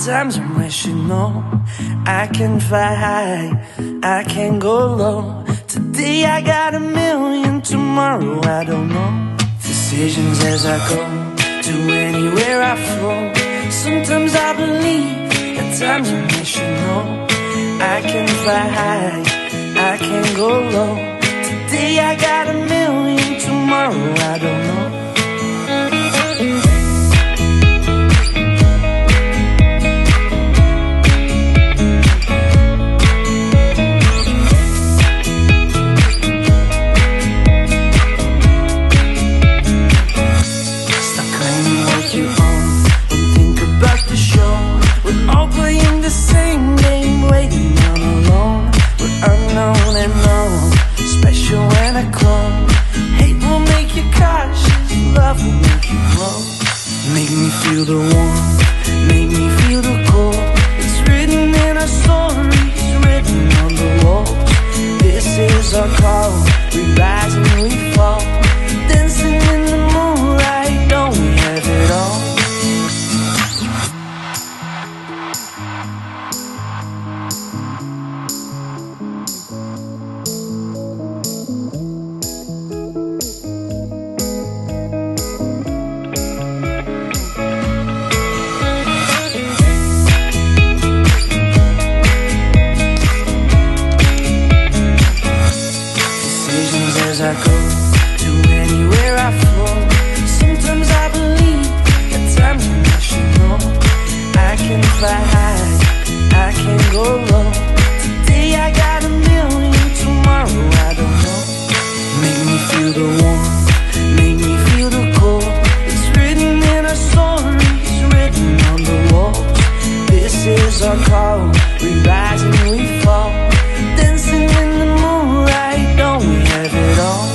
times I wish you know I can fly high, I can go low. Today I got a million, tomorrow I don't know. Decisions as I go, to anywhere I flow. Sometimes I believe, at times I wish you know I can fly high, I can go low. Today I got a million, tomorrow I don't know. Make me feel the warmth, make me feel the cold. It's written in our stories, written on the walls. This is our call, we rise and we fall. Dancing in the moonlight, don't we have it all? As I go, to anywhere I flow. Sometimes I believe, at times I wish you know I can fly high, I can go low. Today I got a million, tomorrow I don't know. Make me feel the warmth, make me feel the cold. It's written in our stories, written on the walls. This is our call, we rise and we fall. Dancing in the moonlight, don't we have it all?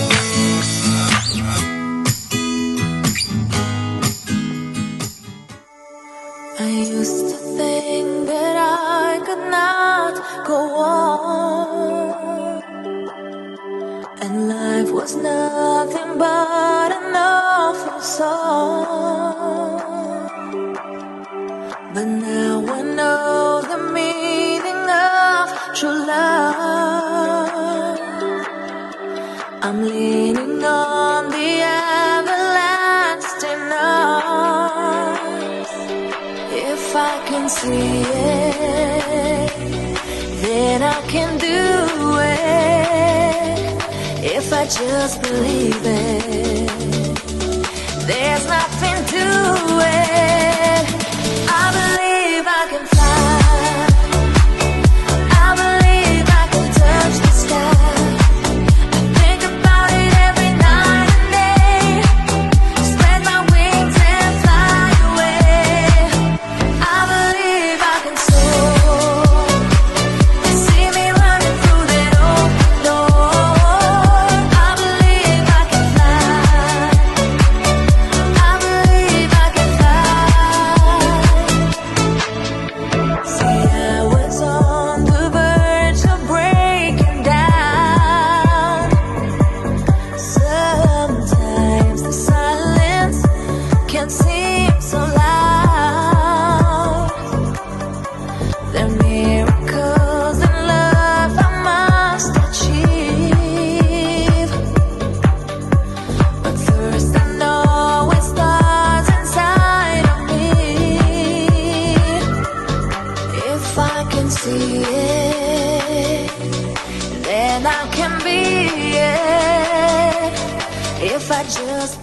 I used to think that I could not go on, and life was nothing but an awful song. But now I know the meaning of true love. I'm leaning on the everlasting arms. If I can see it, then I can do it. If I just believe it, there's nothing to it. I believe I can fly, I believe I can touch the sky. I think about it every night and day. Spread my wings and fly away. I believe I can soar. You see me running through that open door. I believe I can fly, I believe I can fly. See, I was on the verge of breaking down. Sometimes the silence can seem so loud. There are miracles in love I must achieve. But first I know it starts inside of me. If I can see it, then I can be it. If I just